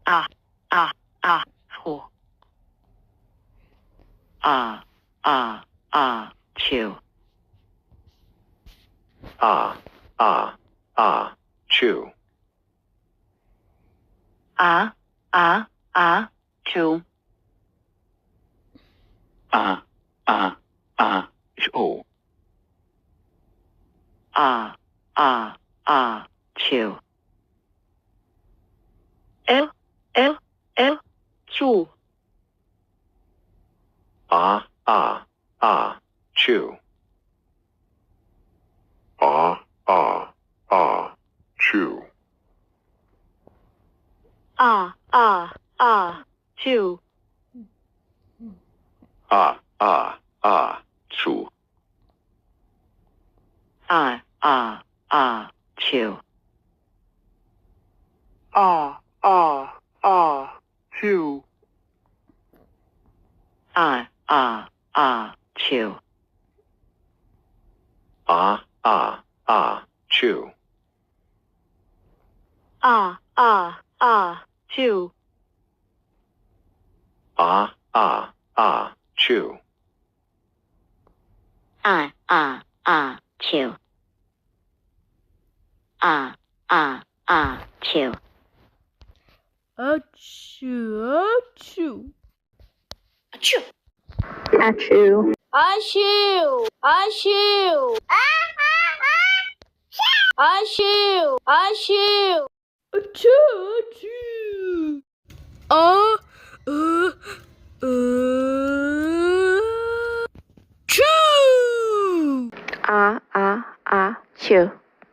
啊啊啊呼啊啊啊chew chew chew show chew l chew chew chew chew chew chew chew chew chew chew chew chew chew Achoo, achoo. achoo Achoo. Achoo. Achoo. Achoo. Achoo. Achoo, achoo. Choo. Chew.